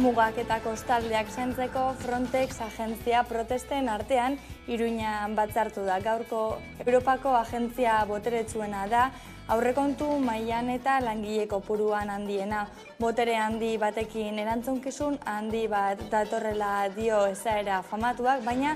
Mugak eta kostaldeak zaintzeko Frontex agentzia protesten artean Iruñan batzartu da. Gaurko Europako agentzia boteretsuena da, aurrekontu mailan eta langile kopuruan handiena. Botere handi batekin erantzunkizun handi bat datorrela dio esaera famatuak, baina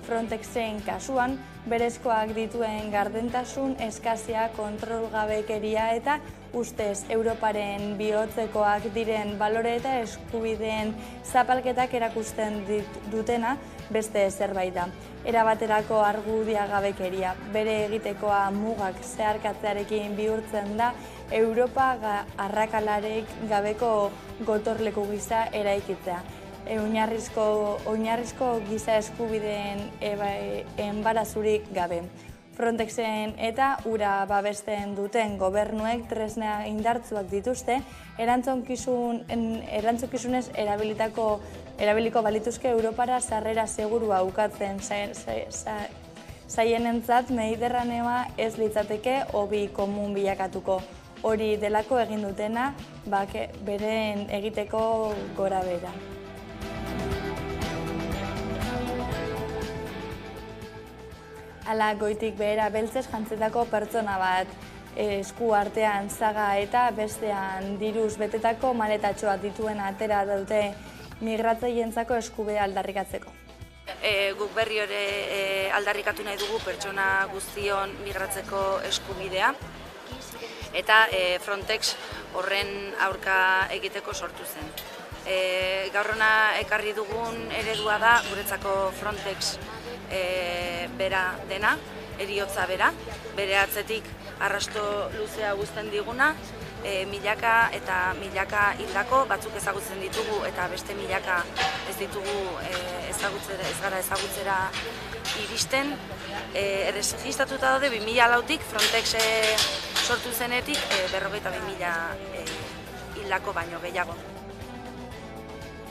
Frontexen kasuan berezkoak dituen gardentasun, eskazia, kontrolgabekeria eta ustez Europaren bihotzekoak diren balore eta eskubideen zapalketak erakusten dutena beste zerbait da. Erabaterako argudiagabekeria, bere egitekoa mugak zeharkatzearekin bihurtzen da Europa arrakalarik gabeko gotorleku gisa eraikitzea. Oinarrizko giza eskubideen enbarazurik gabe. Frontexen eta ura babesten duten gobernuek tresna indartsuak dituzte, erantzukizunez erabiliko balituzke Europara sarrera segurua ukatzen zaienentzat Mediterraneoa ez litzateke hobi komun bilakatuko. Hori delako egin dutena, beren egiteko gorabehera. Hala goitik behera beltzez jantzetako pertsona bat, esku artean zaga eta bestean diruz betetako maletatxoa dituen atera dute migratzaileentzako eskubidea aldarrikatzeko. Guk berri hori aldarrikatu nahi dugu pertsona guztion migratzeko eskubidea eta Frontex horren aurka egiteko sortu zen. Gaur hona ekarri dugun eredua da guretzako Frontex bera dena, heriotza bera, bere atzetik arrasto luzea guzten diguna, milaka eta milaka hildako batzuk ezagutzen ditugu eta beste milaka ez ditugu ez gara ezagutzera iristen. Erregistratuta daude 2004tik Frontex sortu zenetik 52.000 hildako baino gehiago.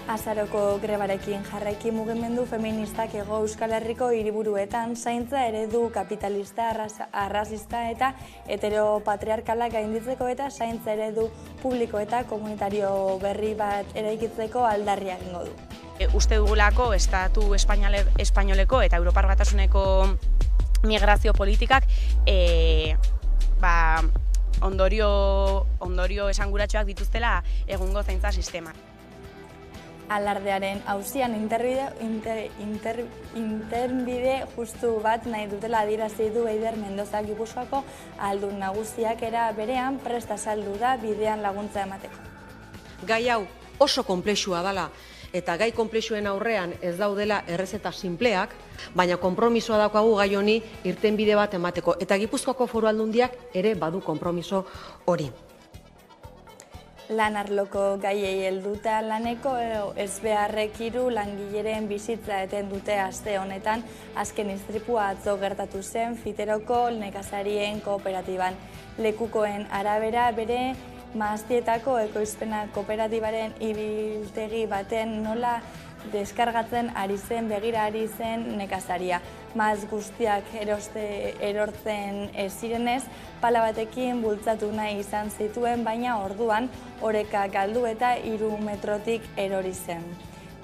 Azaroko grebarekin jarraiki mugimendu feministak Hego Euskal Herriko hiriburuetan zaintza eredu kapitalista, arrazista eta heteropatriarkalak gainditzeko eta zaintza eredu publiko eta komunitario berri bat eraikitzeko aldarria egingo du. Uste dugulako Estatu espainoleko eta Europar Batasuneko migrazio politikak ondorio esanguratsuak dituztela egungo zaintza sistema. Alardearen auzian interbide justu bat nahi dutela adierazi du Eider Mendoza Gipuzkoako ahaldun nagusiak era berean prest azaldu da bidean laguntza emateko. Gai hau oso konplexua dela eta gai konplexuen aurrean ez daudela errezeta sinpleak, baina konpromisoa daukagu gai honi irtenbide bat emateko eta Gipuzkoako Foru Aldundiak ere badu konpromiso hori. Lan arloko gaiei helduta laneko ezbeharrek 3 langileren bizitza eten dute aste honetan azken istripua atzo gertatu zen Fiteroko nekazarien kooperatiban. Lekukoen arabera bere Maaztietako ekoizpena kooperatibaren ibiltegi baten nola deskargatzen ari zen begira ari zen nekazaria. Maaz guztiak erortzen ez zirenez, pala batekin bultzatu nahi izan zituen, baina orduan oreka galdu eta 3 metrotik erori zen.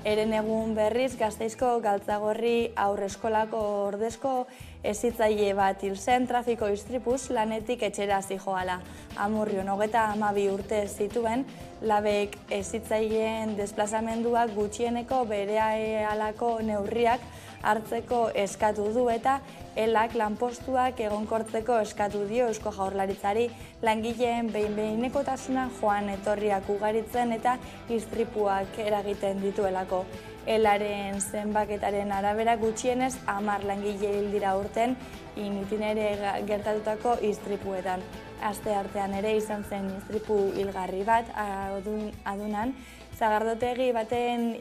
Eren egun berriz Gasteizko Galtzagorri aurreskolako ordezko hezitzaile bat hil zen trafiko istripuz lanetik etxera zihoala. Amurrion 32 urte zituen, labek hezitzaileen desplazamenduak gutxieneko berehalako neurriak hartzeko eskatu du eta elak lanpostuak egonkortzeko eskatu dio Eusko Jaurlaritzari langileen behin-behinekotasuna joan etorriak ugaritzen eta istripuak eragiten dituelako. Elaren zenbaketaren arabera gutxienez 10 langile hil dira urten initinere gertatutako istripuetan. Aste artean ere izan zen istripu hilgarri bat adunan, zagardotegi baten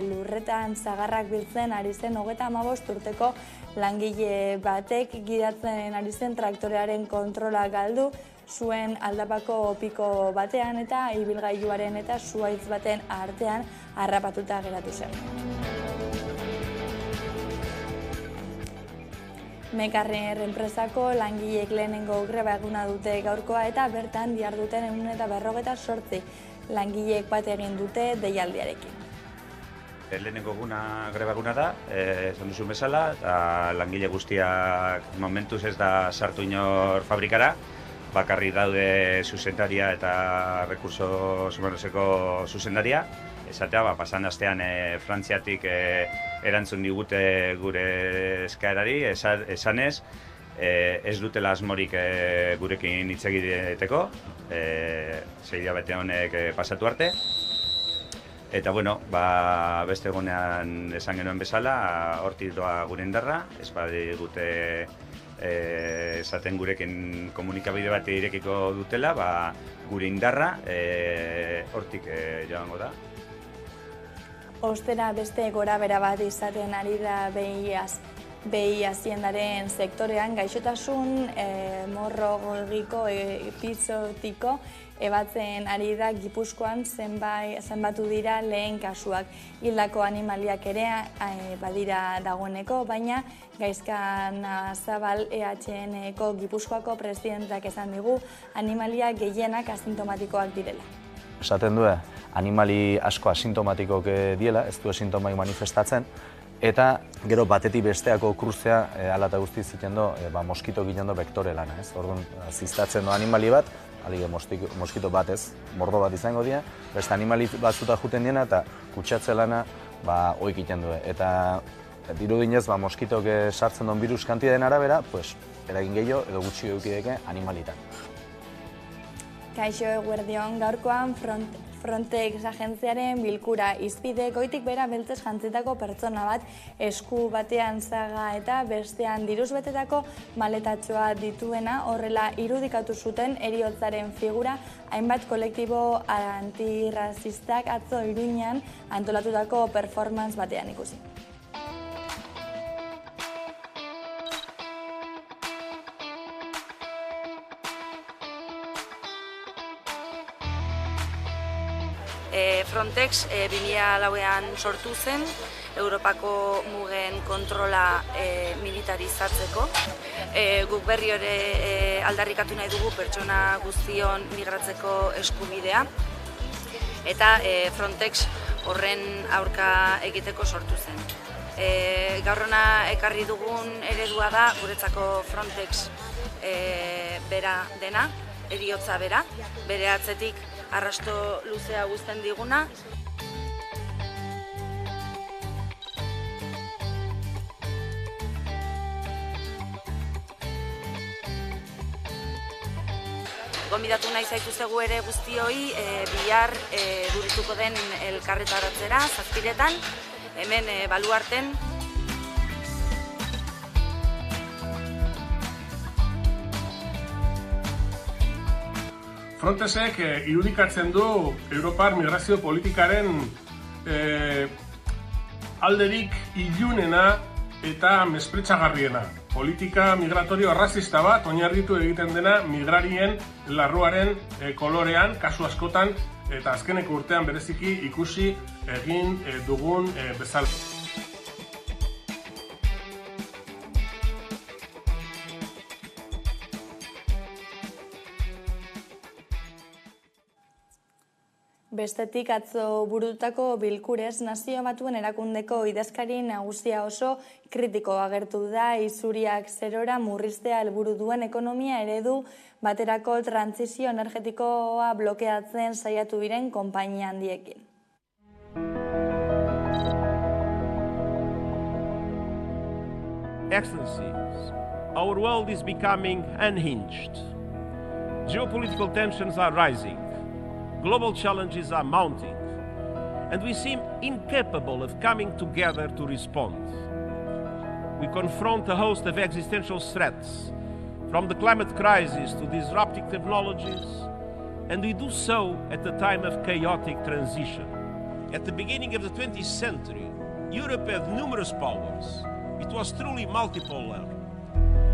lurretan zagarrak biltzen ari zen 35 urteko langile batek gidatzen ari zen traktorearen kontrola galdu zuen aldapako piko batean eta ibilgailuaren eta zuhaitz baten artean harrapatuta geratu zen. Mekarrer enpresako langileek lehenengo greba eguna dute gaurkoa eta bertan diharduten 158 langileek bat egin dute deialdiarekin. Lehenengo eguna grebaguna da, esan duzun bezala, eta langile guztiak momentuz ez da sartu inor fabrikara, bakarri daude zuzendaria eta Recursos Humanoseko zuzendaria. Esatea, pasan astean Frantziatik erantzun digute gure eskaerari, esanez, ez dutela asmorik gurekin hitz egiteko, 6 hilabete honek pasatu arte. Eta, bueno, beste egonean esan genuen bezala, hortik doa gure indarra, ez badigute esaten gurekin komunikabide bat irekiko dutela, gure indarra hortik joango da. Ostera beste gorabehera bat izaten ari da behi haziendaren sektorean, gaixotasun hemorragiko epizotiko ebatzen ari da Gipuzkoan zenbatu dira lehen kasuak. Hildako animaliak ere badira dagoeneko, baina Gaizka Zabal EHNeko Gipuzkoako presidentak esan digu animalia gehienak asintomatikoak direla. Esaten du, animali asko asintomatikok diela, ez du sintomaik manifestatzen, eta gero batetik besteako kruzea hala eta guztiz ziten do, moskito ginen do vektore lana, ez? Orduan, ziztatzen do animali bat, alige moskito bat ez, mordo bat izango dira, beste animali batzuta juten diena eta kutsatze lana oik iten du. Eta dirudinez, moskitok sartzen duen virus kantideen arabera, eragin gehiago edo gutxi eukideke animalitan. Kaixo eguerdion, gaurkoan Frontex agentziaren bilkura izpide goitik bera beltzez jantzitako pertsona bat esku batean zaga eta bestean diruz betetako maletatxoa dituena, horrela irudikatu zuten heriotzaren figura hainbat kolektibo antirrazistak atzo Iruñan antolatutako performance batean ikusi. Frontex 2004an sortu zen, Europako mugen kontrola militarizatzeko. Guk berri hori aldarrikatu nahi dugu pertsona guztion migratzeko eskubidea. Eta Frontex horren aurka egiteko sortu zen. Gaur hona ekarri dugun eredua da, guretzako Frontex bera dena, heriotza bera, bere atzetik arrasto luzea guzten diguna. Gonbidatu nahi zaituztegu ere guztioi, bihar burituko den elkarretaratzera, Zazpiretan, hemen Baluarten. Frontexek irudikatzen du Europar migrazio politikaren alderik ilunena eta mespretxagarriena. Politika migratorio arrazista bat oinarritu egiten dena migrarien larruaren kolorean, kasu askotan, eta azkeneko urtean bereziki ikusi egin dugun bezala. Bestetik atzo burutako bilkurez Nazio Batuen erakundeko idazkari nagusia oso kritiko agertu da isuriak zerora murriztea helburu duen ekonomia eredu baterako trantsizio energetikoa blokeatzen saiatu diren konpainia handiekin. Excellencies, our world is becoming unhinged. Geopolitical tensions are rising. Global challenges are mounting, and we seem incapable of coming together to respond. We confront a host of existential threats, from the climate crisis to disruptive technologies, and we do so at a time of chaotic transition. At the beginning of the 20th century, Europe had numerous powers. It was truly multipolar,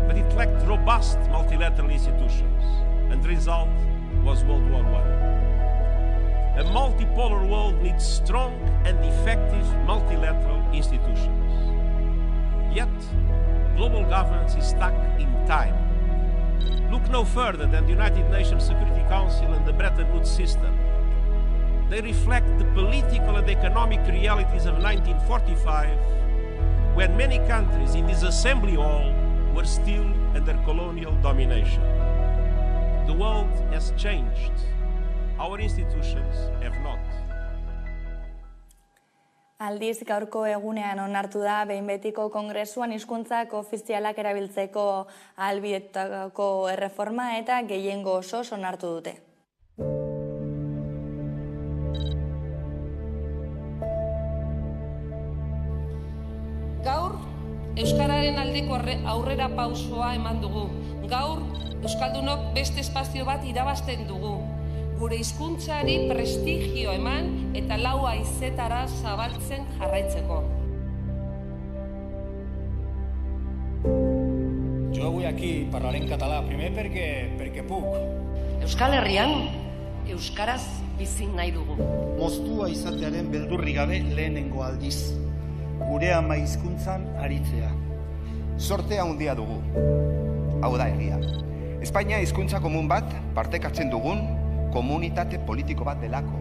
but it lacked robust multilateral institutions, and the result was World War I. A multipolar world needs strong and effective multilateral institutions. Yet, global governance is stuck in time. Look no further than the United Nations Security Council and the Bretton Woods system. They reflect the political and economic realities of 1945, when many countries in this assembly hall were still under colonial domination. The world has changed. Our institutions have not. Aldiz, gaurko egunean onartu da behin betiko kongresuan hizkuntzak ofizialak erabiltzeko ahalbidetutako erreforma eta gehiengo osoz onartu dute. Gaur, Euskararen aldeko aurrera pausoa eman dugu. Gaur, Euskaldunok beste espazio bat irabazten dugu. Gure hizkuntzari prestigio eman eta 4 haizetara zabaltzen jarraitzeko. Jo avui aquí parlaré en català, primer perquè puc. Euskal Herrian, euskaraz bizi nahi dugu. Moztua izatearen beldurri gabe lehenengo aldiz. Gure ama hizkuntzan aritzea. Sorte handia dugu. Hau da egia. Espainia hizkuntza komun bat partekatzen dugun komunitate politiko bat delako.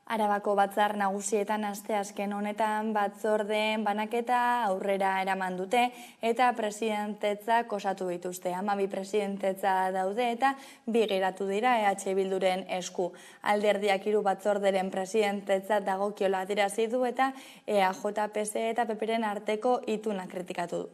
Arabako batzar nagusietan asteazken honetan batzordeen banaketa aurrera eraman dute eta presidentetzak osatu dituzte. 12 presidentetza daude eta 2 geratu dira EH Bilduren esku. Alderdiak 3 batzorderen presidentetza dagokiola adierazi du eta EAJ, PSE eta PPren arteko ituna kritikatu du.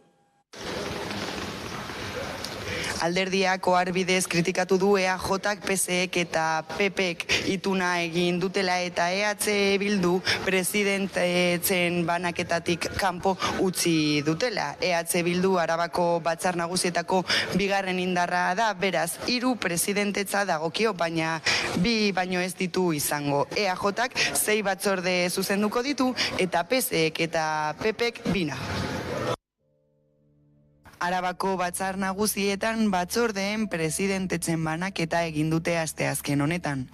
Alderdiak oharbidez kritikatu du EAJak, PSEek eta PPek ituna egin dutela eta EH Bildu presidentetzen banaketatik kanpo utzi dutela. EH Bildu Arabako batzar nagusietako 2. indarra da, beraz 3 presidentetza dagokio, baina 2 baino ez ditu izango. EAJak 6 batzorde zuzenduko ditu eta PSEek eta PPek 2. Arabako batzar nagusietan batzordeen presidentetzen banaketa egin dute asteazken honetan.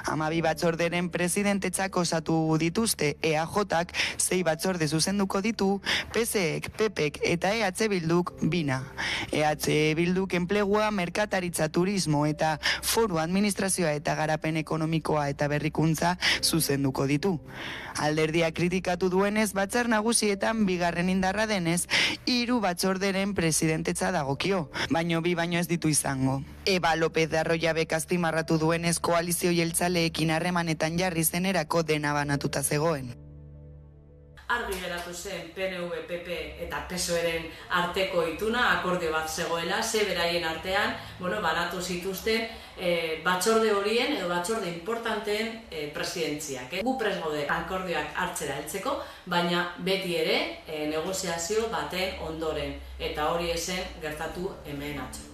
12 batzorderen presidentetzak osatu dituzte, EAJak 6 batzorde zuzenduko ditu, PSEek, PPek eta EH Bilduk 2. EH Bilduk enplegua, merkataritza, turismo eta foru administrazioa eta garapen ekonomikoa eta berrikuntza zuzenduko ditu. Alderdia kritikatu duenez, batzar nagusietan 2. indarra denez, 3 batzorderen presidentetza dagokio, baino 2 baino ez ditu izango. Eba López de Arroyabek azpimarratu duenez, koalizio jeltzaleekin harremanetan jarri zenerako dena banatuta zegoen. Argi geratu zen PNV, PP eta PSOEren arteko ituna, akordio bat zegoela, ze beraien artean, banatu zituzten batzorde horien edo batzorde importanteen presidentziak. Gu prest gaude akordioak hartzera heltzeko, baina beti ere negoziazio baten ondoren, eta hori esen gertatu hemen atzo.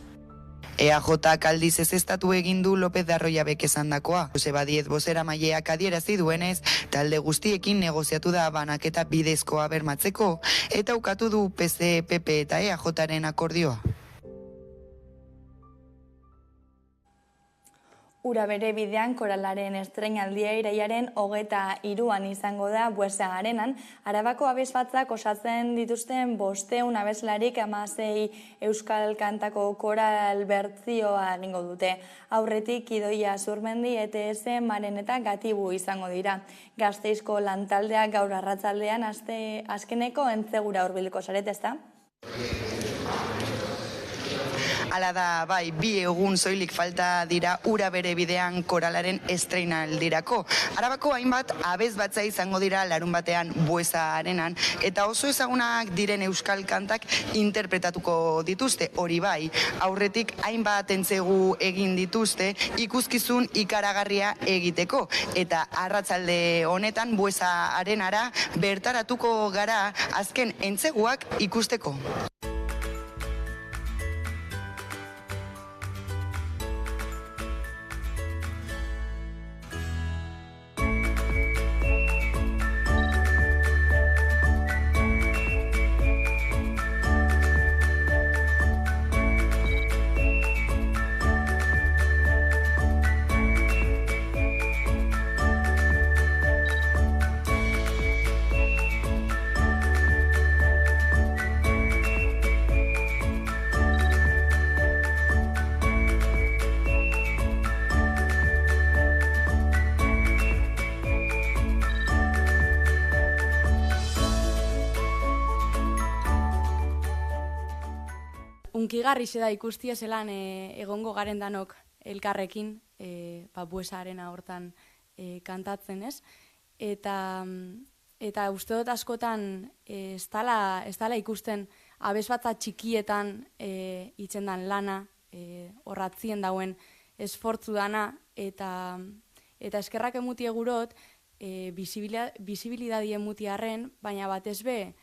EAJak aldiz ezeztatu egin du López de Arroyabek esandakoa. Joseba Díez bozeramaileak adierazi duenez, talde guztiekin negoziatu da banaketa bidezkoa bermatzeko, eta ukatu du PSE, PP eta EAJaren akordioa. Ura bere bidean koralaren estreinaldia irailaren 23an izango da Buesa Arenan. Arabako abesbatzak osatzen dituzten 500 abeslarik 16 euskal kantako koral bertzioa egingo dute. Aurretik Idoia Zurmendi, ETS, Maren eta Gatibu izango dira. Gasteizko lantaldeak gaur arratsaldean azkeneko entzegura hurbilduko zarete, ezta? Hala da, bai, 2 egun soilik falta dira ura bere bidean koralaren estreinaldirako. Arabako hainbat abesbatza izango dira larun batean Buesa Arenan, eta oso ezagunak diren euskal kantak interpretatuko dituzte. Hori bai, aurretik hainbat entzegu egin dituzte ikuskizun ikaragarria egiteko, eta arratsalde honetan Buesa Arenara bertaratuko gara azken entzeguak ikusteko. Unkigarri da ikusti zelan egongo garen danok elkarrekin, buesarena hortan kantatzen, ez? Eta uste dut askotan ez dala ikusten abesbatza txikietan itzen dan lana, horratzien dauen esfortzu dana, eta eskerrak emuti egurot, bizibilidadie emutiarren, baina batez be,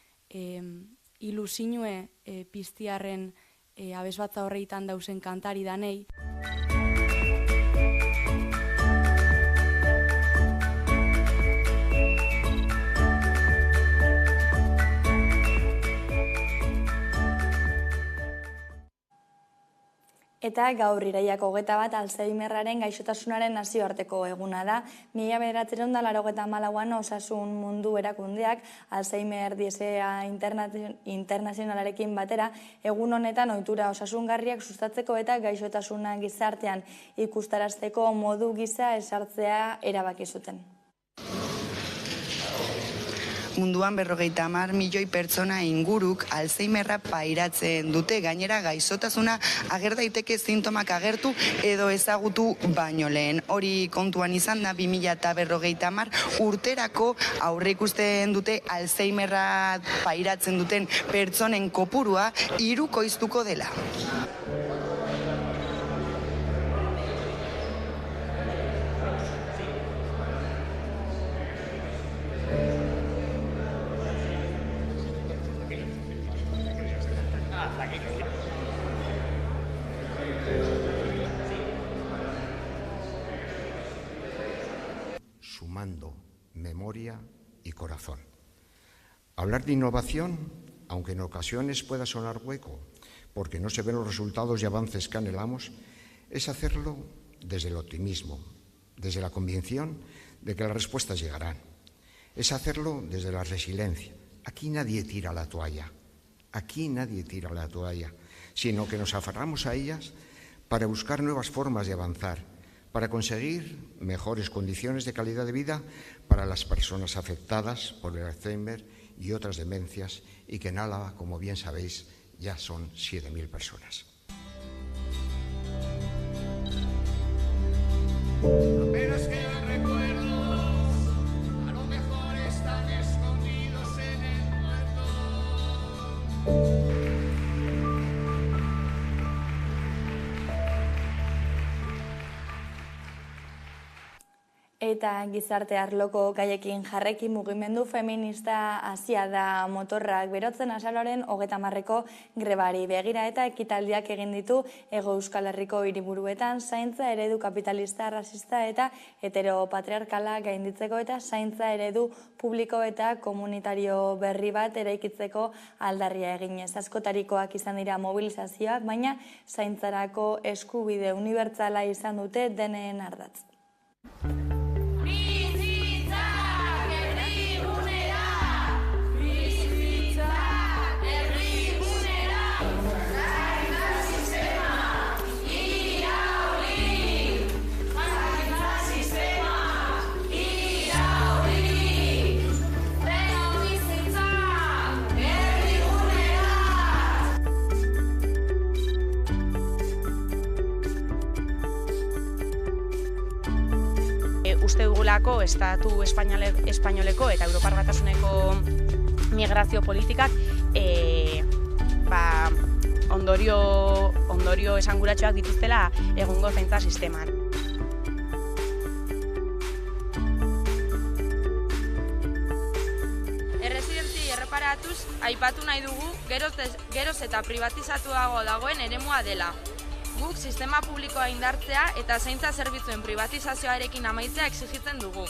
ilusinue piztiarren abesbatza horreitan dauzen kantari danei. Eta gaur iraiak 21 Alzheimerraren gaixotasunaren nazioarteko eguna da. 1984an Osasun Mundu Erakundeak Alzheimer Diesea Internazionalarekin batera egun honetan ohitura osasungarriak sustatzeko eta gaixotasuna gizartean ikustarazteko modu gisa esartzea erabaki zuten. Munduan 50 milioi pertsona inguruk Alzheimerra pairatzen dute, gainera gaixotasuna ager daiteke sintomak agertu edo ezagutu baino lehen. Hori kontuan izan da 2050 urterako aurreikusten dute Alzheimerra pairatzen duten pertsonen kopurua hirukoiztuko dela. Sumando memoria y corazón. Hablar de innovación, aunque en ocasiones pueda sonar hueco, porque no se ven los resultados y avances que anhelamos, es hacerlo desde el optimismo, desde la convicción de que las respuestas llegarán. Es hacerlo desde la resiliencia. Aquí nadie tira la toalla, sino que nos aferramos a ellas para buscar nuevas formas de avanzar, para conseguir mejores condiciones de calidad de vida para las personas afectadas por el Alzheimer y otras demencias, y que en Álava, como bien sabéis, ya son 7.000 personas. Apenas quedan recuerdos, a lo mejor están escondidos en el muerto. Eta gizarte arloko gaiekin jarrekin mugimendu feminista hasia da motorrak berotzen azaroaren 30ko grebari begira eta ekitaldiak egin ditu Hego Euskal Herriko hiriburuetan zaintza eredu kapitalista, rasista eta heteropatriarkala gainditzeko eta zaintza eredu publiko eta komunitario berri bat eraikitzeko aldarria eginez. Askotarikoak izan dira mobilizazioak, baina zaintzarako eskubide unibertsala izan dute denen ardatz. Uste dugulako Estatu espainoleko eta Europar Batasuneko migrazio politikak ondorio esanguratsuak dituztela egungo zaintza sisteman. Erresidentziei erreparatuz, aipatu nahi dugu geroz eta privatizatuago dagoen eremua dela. Guk sistema publikoa indartzea eta zaintza zerbitzuen privatizazioarekin amaitzea exigitzen dugu.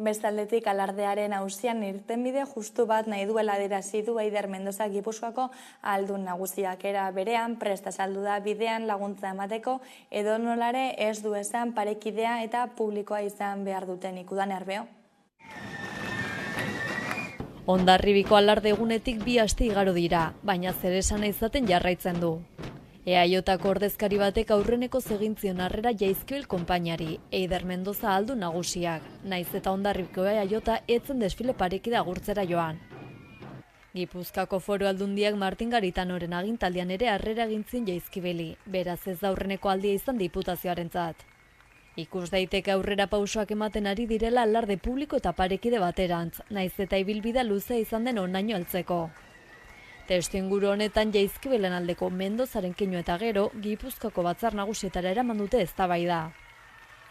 Bestaldetik alardearen auzian irtenbide justu bat nahi duela adierazi du Eider Mendoza Gipuzkoako ahaldun nagusiak. Era berean prest azaldu da bidean laguntza emateko edonolare ez du esan parekidea eta publikoa izan behar duten. Ikudan Arbeo. Hondarribiko alarde egunetik 2 aste igaro dira, baina zer esana izaten jarraitzen du. EAJko ordezkari batek aurreneko egintzion harrera Jaizkibel konpainiari, Eider Mendoza aldun nagusiak, naiz eta Hondarribiko EAJ etzen desfile parekide agurtzera joan. Gipuzkoako Foru Aldundiak Martin Garitanoren agintaldian ere harrera egin zien Jaizkibeli, beraz ez da aurreneko aldia izan diputazioarentzat. Ikus daiteke aurrera pausoak ematen ari direla alarde publiko eta parekide baterantz, naiz eta ibilbidea luzea izan den honaino heltzeko. Testuinguru honetan Jaizkibelen aldeko Mendozaren keinu eta gero, Gipuzkoako batzar nagusietara eraman dute eztabaida.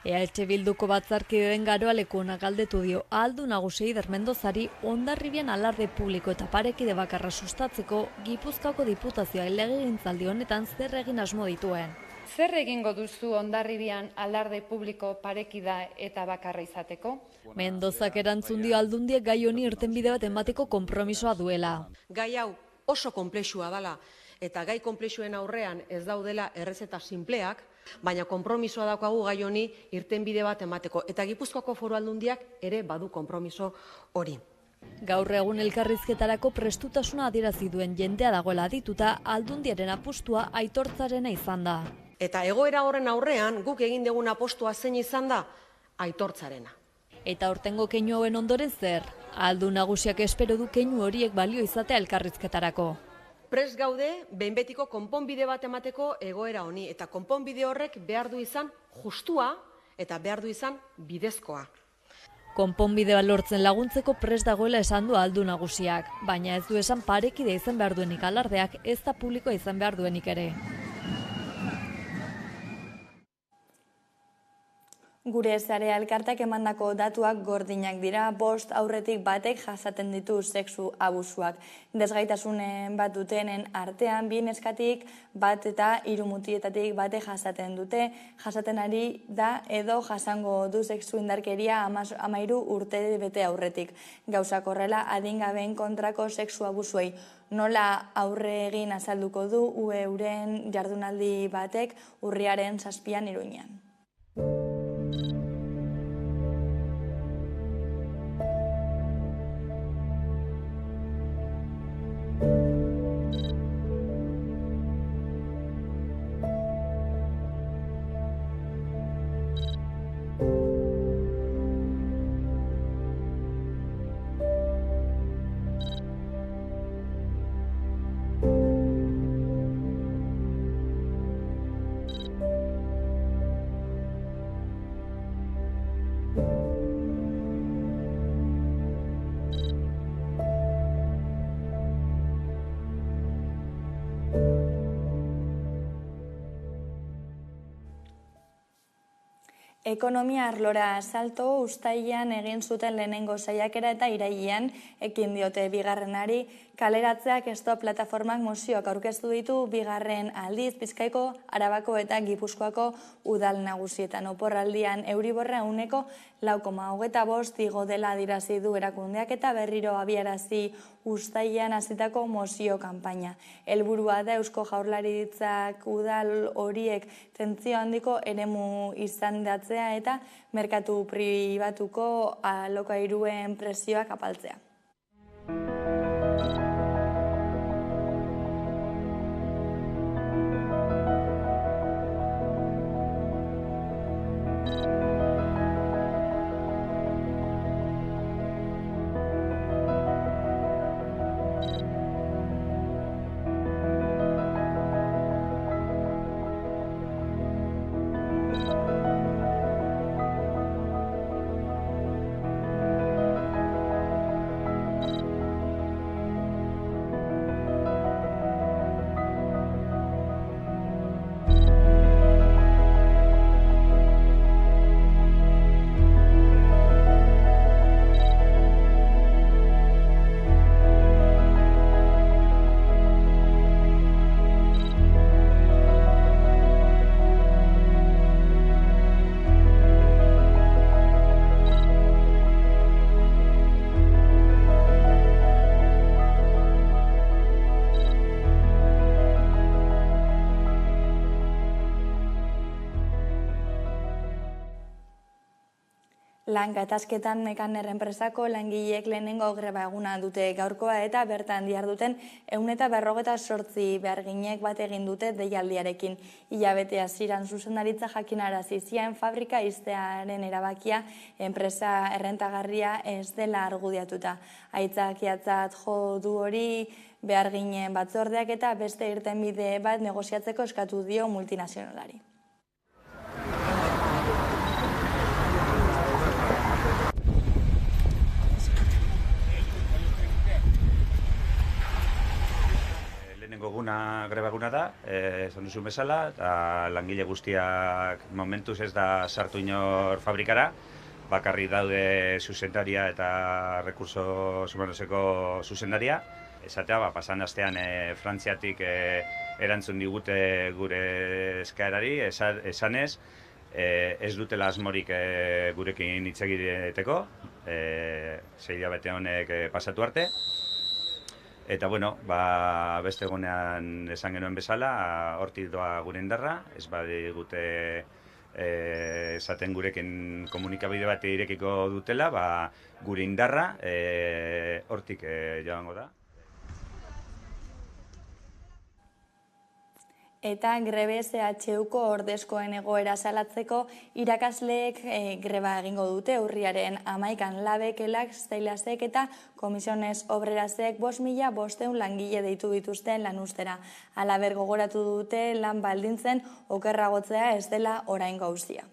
EH Bilduko batzarkideen Garoa Lekuonak galdetu dio ahaldun nagusi Eider Mendozari Hondarribian alarde publiko eta parekide bakarra sustatzeko Gipuzkoako diputazioa legegintzaldi honetan zer egin asmo dituen. Zer egingo duzu Hondarribian alarde publiko parekida eta bakarra izateko? Mendozak erantzun dio Aldundiek gai honi irtenbide bat emateko konpromisoa duela. Gai hau oso konplexua dela eta gai konplexuen aurrean ez daudela errezeta sinpleak, baina konpromisoa daukagu gai honi irtenbide bat emateko eta Gipuzkoako Foru Aldundiak ere badu konpromiso hori. Gaur egun elkarrizketarako prestutasuna adierazi duen jendea dagoela adituta Aldundiaren apustua aitortzarena izan da. Eta egoera horren aurrean guk egin dugun apustua zein izan da aitortzarena. Eta aurtengo keinu hauen ondoren zer? Aldun nagusiak espero du keinu horiek balio izatea elkarrizketarako. Prest gaude, behin betiko konponbide bat emateko egoera honi, eta konponbide horrek behar du izan justua eta behar du izan bidezkoa. Konponbide bat lortzen laguntzeko prest dagoela esan du Aldun nagusiak, baina ez du esan parekide izan behar duenik alardeak, ez da publikoa izan behar duenik ere. Gure Sarea elkartak emandako datuak gordinak dira, 5 aurretik batek jasaten ditu sexu abusuak. Desgaitasunen bat dutenen artean, 2 neskatik bat eta 3 mutietatik batek jasaten dute, jasaten ari da edo jasango du sexu indarkeria 13 urte bete aurretik. Gauzak horrela adingabeen kontrako sexu abusuei. Nola aurre egin azalduko du euren jardunaldi batek urriaren 7 Iruñean. Ekonomia arlora salto uztailean egin zuten lehenengo saiakera eta irailean ekin diote bigarrenari. Kaleratzeak Stop plataformak mozioak aurkeztu ditu bigarren aldiz Bizkaiko, Arabako eta Gipuzkoako udal nagusietan. Oporraldian Euriborra 4,25 igo dela adierazi du erakundeak eta berriro abiarazi uztailean hasitako mozio kanpaina. Helburua da Eusko Jaurlaritzak udal horiek tentsio handiko eremu izendatzea eta merkatu pribatuko alokairuen prezioak apaltzea. Lan gatazketan Mekaner enpresako langileek lehenengo greba eguna dute gaurkoa eta bertan diharduten 158 beharginek bat egin dute deialdiarekin. Hilabete hasieran zuzendaritza jakinarazi zien fabrika ixtearen erabakia enpresa errentagarria ez dela argudiatuta. Aitzakiatzat jo du hori beharginen batzordeak eta beste irtenbide bat negoziatzeko eskatu dio multinazionalari. Greba eguna da, esan duzun bezala, eta langile guztiak momentuz ez da sartu inor fabrikara, bakarrik daude zuzendaria eta rekurso humanoseko zuzendaria. Esatea, pasan astean Frantziatik erantzun digute gure eskaerari, esanez, ez dutela asmorik gurekin hitz egiteko, 6 hilabete honek pasatu arte. Eta, beste egunean esan genuen bezala, hortik doa gure indarra, ez badigute esaten gurekin komunikabide bat irekiko dutela, gure indarra hortik joango da. Eta grebe CHUko ordezkoen egoera salatzeko irakasleek greba egingo dute urriaren 11an labek, elak, steilasek eta komisiones obrerasek 5.500 langile deitu dituzten lanustera. Halaber gogoratu dute lan baldintzen okerragotzea ez dela orain gauzia.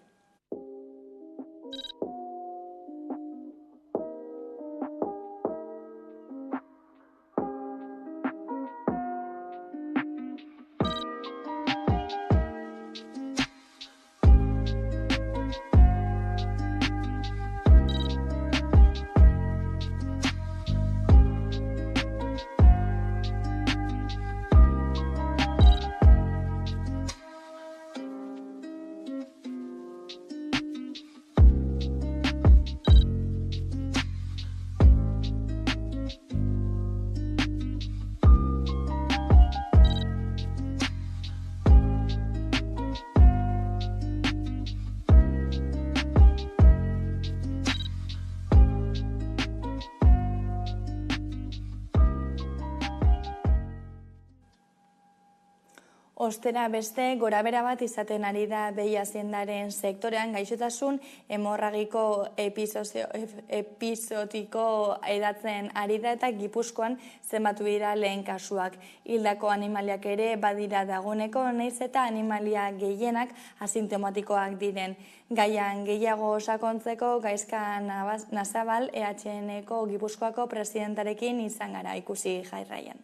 Ostera beste gorabera bat izaten ari da behi aziendaren sektorean gaixotasun hemorragiko episodiko edatzen ari da eta Gipuzkoan zenbatu dira lehen kasuak. Hildako animaliak ere badira dagoeneko, nahiz eta animalia gehienak asintomatikoak diren. Gaian gehiago sakontzeko Gaizka Nazabal EHNeko Gipuzkoako presidentarekin izan gara ikusi jarraian.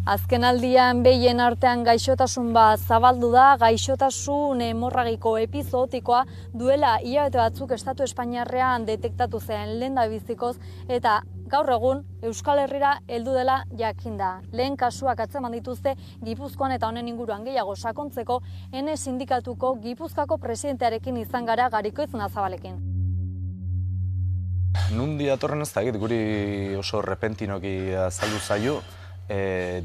Azken aldian behien artean gaixotasun bat zabaldu da, gaixotasun hemorragiko epizotikoa duela hilabete batzuk Estatu Espainiarrean detektatu zen lehendabizikoz eta gaur egun Euskal Herrira heldu dela jakinda. Lehen kasuak atzeman dituzte Gipuzkoan eta honen inguruan gehiago sakontzeko Ene sindikatuko Gipuzkoako presidentearekin izan gara Garikoitz Nazabalekin. Nundi datorren ez dakit, guri oso repentinoki azaldu zaio.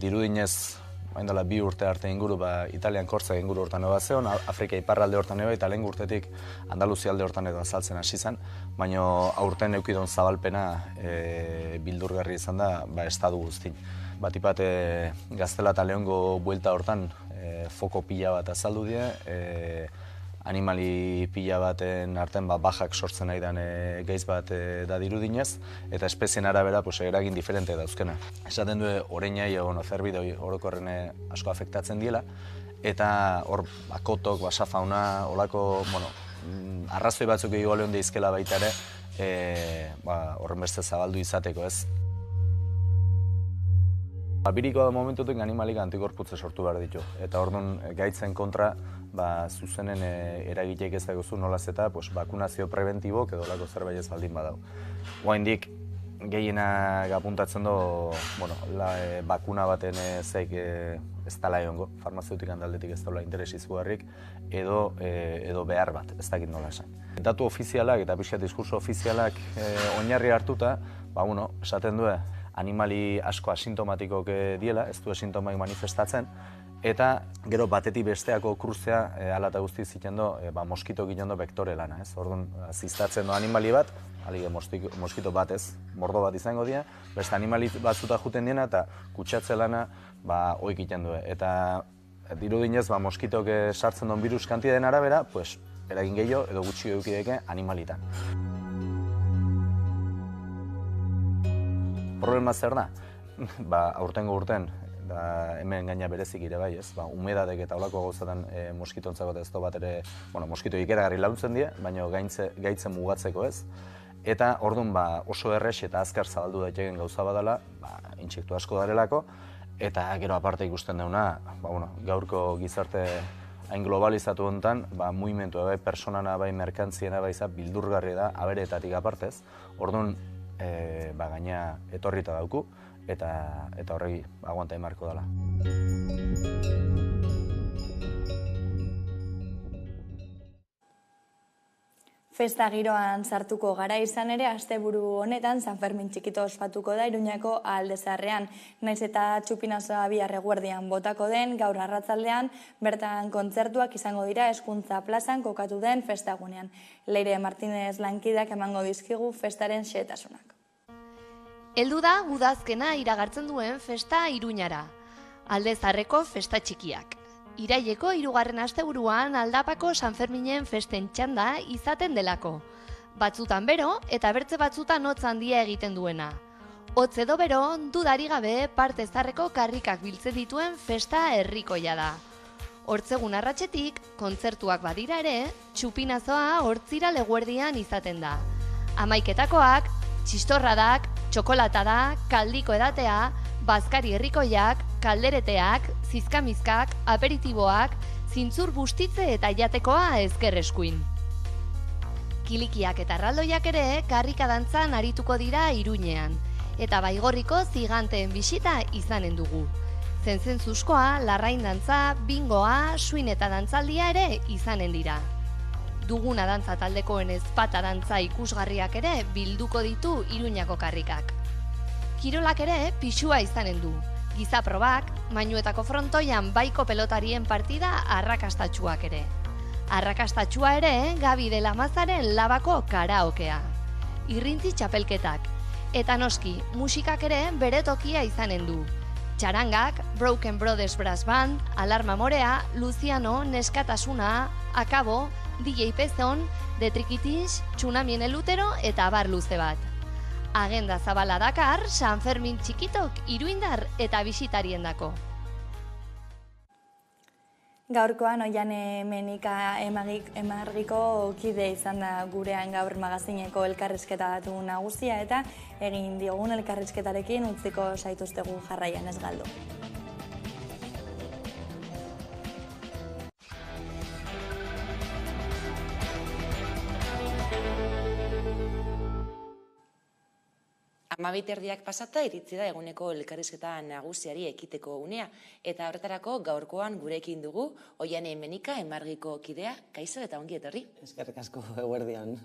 Dirudinez, dela 2 urte arte inguru, Italian kortza inguru hortan eba zeon, Afrika iparralde hortan eba, eta lehen urtetik Andaluzia alde hortan edo azaltzen hasi zen, baina aurten eukidon zabalpena bildurgarri izan da, estadu guztin. Batipat Gaztela eta Leongo buelta hortan foko pila bat azaldu die, animali pila baten artean bajak sortzen nahi den geiz bat da dirudinez, eta espezien arabera eragin diferente dauzkena. Esaten du oreinai zerbide orokorren asko afektatzen diela, eta hor kotok, basafauna, olako arrazoi batzuk egigo lehon deizkela baita ere, horren beste zabaldu izateko ez. Biriko da momentutik animalik antikorputze sortu behar ditu, eta orduan gaitzen kontra zuzenen eragitek ez dagozu nolaz eta bakunazio prebentibok edo lako zerbait ez baldin badau. Oaindik gehienak apuntatzen du bakuna baten zeik ez dela egongo, farmazeutikan aldetik ez dela interes izugarrik edo behar bat, ez dakit nola esan. Datu ofizialak eta pixka diskurso ofizialak oinarri hartuta, esaten du animali asko asintomatikok diela, ez du asintomaik manifestatzen, eta gero batetik besteako kruzea ala eta guzti zitendo moskito gilendo vektore lana, ez? Orduan, ziztatzen do animali bat, alige moskito bat ez, mordo bat izango dira, beste animali batzuta juten diena eta kutsatze lana oik egiten du. Eta dirudinez, moskitok sartzen duen virus kantideen arabera, eragin gehiago edo gutxi edukideke animalitan. Problema zer da? Aurtengo urten, hemen gaina berezik ere bai, ez? Humedadek eta olako gauzatan moskitontzako ez da bat ere, moskito ikeragarri launtzen die, baina gaitzen mugatzeko ez. Eta orduan oso errex eta azkar zabaldu daiteken gauza badala, intsektu asko darelako, eta gero aparte ikusten deuna, gaurko gizarte hain globalizatu honetan, mugimendu bai personana bai merkantziena bai bildurgarri da abereetatik apartez. Orduan, gaina etorrita dauku, eta horregi aguanta emarko dela. Festa giroan sartuko gara izan ere, asteburu honetan San Fermin txikito ospatuko da Iruñako Alde Zaharrean. Naiz eta txupinazoa bihar eguerdian botako den, gaur arratzaldean, bertan kontzertuak izango dira Hezkuntza plazan kokatu den festagunean. Leire Martínez lankideak emango dizkigu festaren xehetasunak. Heldu da udazkena iragartzen duen festa Iruñara. Alde Zaharreko festa txikiak. Iraileko 3. asteburuan Aldapako San Ferminen festen txanda izaten delako. Batzutan bero eta bertze batzutan hotz handia egiten duena. Hotz edo bero, dudari gabe parte zaharreko karrikak biltzen dituen festa herrikoia da. Hortzegun arratsetik, kontzertuak badira ere, txupinazoa hortzira eguerdian izaten da. Hamaiketakoak, txistorradak, txokolatada, kaldiko edatea, bazkari herrikoiak, kaldereteak, zizkamizkak, aperitiboak, zintzur bustitze eta jatekoa ezker eskuin. Kilikiak eta erraldoiak ere karrika dantzan arituko dira Iruñean, eta Baigorriko ziganteen bisita izanen dugu. Zentzuzkoa, larrain dantza, bingoa, suin eta dantzaldia ere izanen dira. Duguna dantza taldekoen ezpata dantza ikusgarriak ere bilduko ditu Iruñako karrikak. Kirolak ere pixua izanen du. Gizaprobak, mainuetako frontoian baiko pelotarien partida arrakastatxuak ere. Arrakastatxua ere Gabi de la Mazaren Labako karaokea. Irrintzi txapelketak. Eta noski, musikak ere bere tokia izanen du. Txarangak, Broken Brothers Brass Band, Alarma Morea, Luciano, Neskatasuna, Akabo, DJ Pezon, Detrikitix, Txunamien Elutero eta abar luze bat. Agenda zabala dakar San Fermin txikitok iruindar eta bisitariendako. Gaurkoan Oiane Menika Emargiko kide izan da gurean gaur magazineko elkarrizketa datu nagusia eta egin diogun elkarrizketarekin utziko zaituztegu jarraian ez galdu. Amabiterdiak pasata iritzi da eguneko elkarrizketa nagusiari ekiteko unea, eta horretarako gaurkoan gurekin dugu Oiane Menika Emargiko kidea, kaixo eta ongi etorri. Eskerrik asko eguerdian.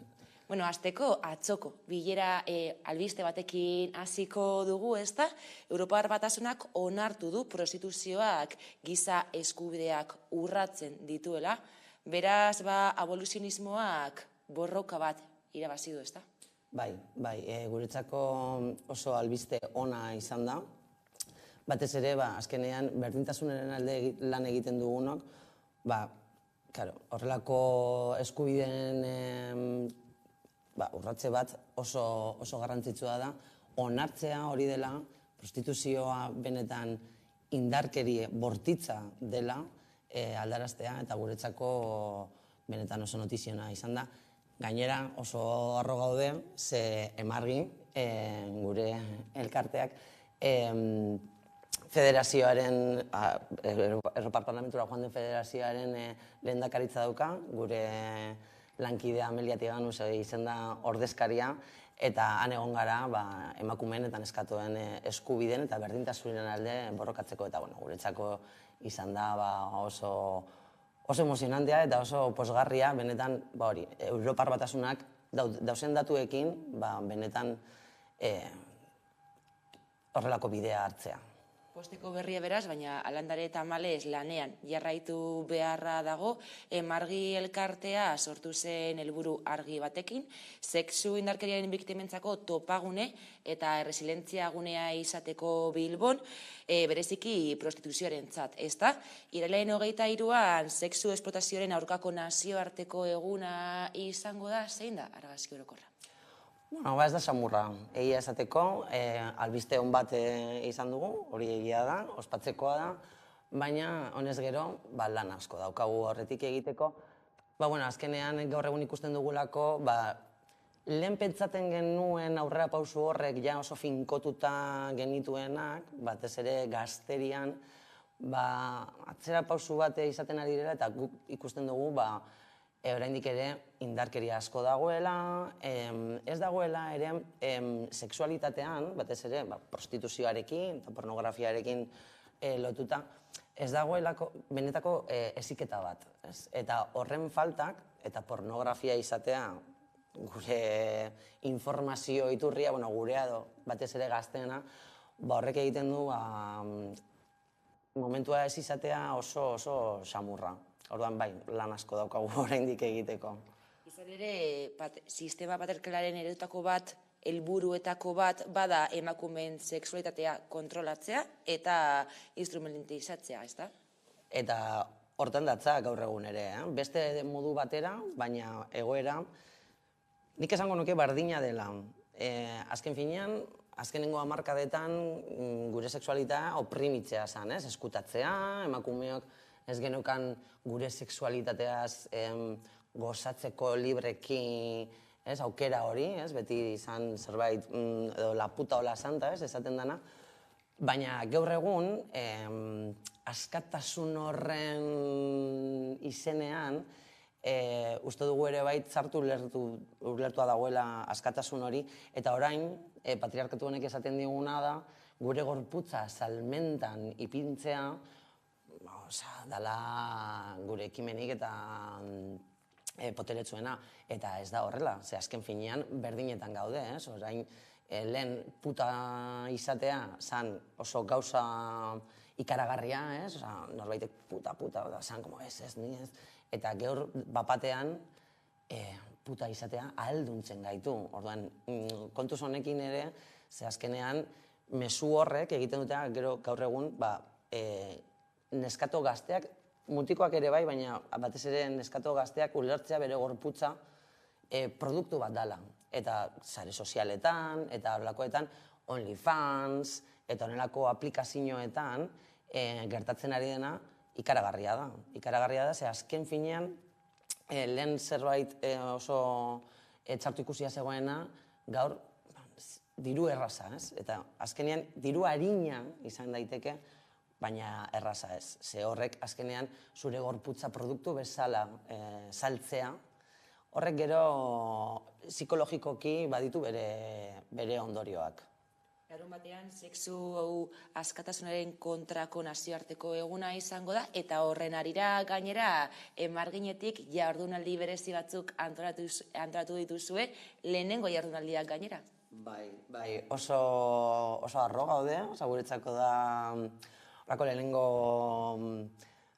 Bueno, hasteko atzoko bilera albiste batekin hasiko dugu, ezta? Europar Batasunak onartu du prostituzioak giza eskubideak urratzen dituela, beraz aboluzionismoak borroka bat irabazi du, ezta? Bai, guretzako oso albiste ona izan da. Batez ere, azkenean, berdintasunaren alde lan egiten dugunok, horrelako eskubideen urratze bat oso garrantzitsua da. Onartzea hori dela, prostituzioa benetan indarkerie bortitza dela aldaraztea, eta guretzako benetan oso notiziona izan da. Gainera oso harro gaude, ze Emargi, gure elkarteak, federazioaren, Europar Parlamentura joan den federazioaren lehendakaritza dauka, gure lankidea Amelia Tiganus izen da ordezkaria, eta han egon gara emakumeen eta neskatoen eskubideen eta berdintasunen alde borrokatzeko, eta guretzako izan da oso emozionantea eta oso posgarria, benetan, Europar Batasunak dauzen datuekin, benetan horrelako bidea hartzea. Posteko berria beraz, baina alandare eta malez lanean jarraitu beharra dago, Margi elkartea sortu zen helburu argi batekin, sexu indarkeriaren biktimentzako topagune eta erresilientzia gunea izateko Bilbon, bereziki prostituzioarentzat, ezta? Irailaren 23an sexu esplotazioaren aurkako nazioarteko eguna izango da, zein da argazki orokorra? Bueno, ez da samurra. Egia esateko, albiste hon bat izan dugu, hori egia da, ospatzekoa da, baina honez gero, lan asko daukagu horretik egiteko. Azkenean gaur egun ikusten dugulako, lehen pentsaten genuen aurrera pausu horrek ja oso finkotuta genituenak, batez ere gazterian, atzera pausu bat izaten ari dira eta guk ikusten dugu, oraindik ere indarkeria asko dagoela, ez dagoela ere sexualitatean, batez ere prostituzioarekin eta pornografiarekin lotuta, ez dagoelako benetako heziketa bat. Eta horren faltak, eta pornografia izatea gure informazio iturria, gurea edo batez ere gazteena, horrek egiten du momentua ez izatea oso samurra. Orduan lan asko daukagu oraindik egiteko. Izan ere, sistema patriarkalaren eredutako bat, helburuetako bat, bada emakumeen sexualitatea kontrolatzea eta instrumentalizatzea, ezta? Eta hortan datza gaur egun ere, beste modu batera, baina egoera, nik esango nuke bardina dela. Azken finean, azkenengo hamarkadetan gure sexualitatea oprimitzea zen, eskutatzea, emakumeok ez genukan gure sexualitateaz gozatzeko libreki aukera hori, beti izan zerbait la puta o la santa, esaten dana, baina gaur egun askatasun horren izenean uste dugu ere bait zartu ulertua dagoela askatasun hori, eta orain patriarkatu honek esaten diguna da gure gorputza salmentan ipintzea dala gure ekimenik eta poteretsuena, eta ez da horrela, ze azken finean berdinetan gaude, orain lehen puta izatea zan oso gauza ikaragarria, norbaitek puta, zan, ez, ni ez, eta gaur bapatean puta izatea ahalduntzen gaitu, orduan kontuz honekin ere, ze azkenean mezu horrek egiten dutea gero gaur egun, neskato gazteak, mutikoak ere bai, baina batez ere neskato gazteak ulertzea bere gorputza produktu bat dela. Eta sare sozialetan, eta horrelakoetan, OnlyFans, eta honelako aplikazioetan gertatzen ari dena ikaragarria da. Ikaragarria da, ze azken finean, lehen zerbait oso txartu ikusia zegoena, gaur diru erraza, eta azkenean diru harina izan daiteke, baina erraza ez. Ze horrek azkenean zure gorputza produktu bezala saltzea, horrek gero psikologikoki baditu bere ondorioak. Larun batean, sexu askatasunaren kontrako nazioarteko eguna izango da, eta horren arira gainera Marginetik jardunaldi berezi batzuk antolatu dituzue, lehenengo jardunaldiak gainera. Bai, oso arro gaude, guretzako da horako lehenengo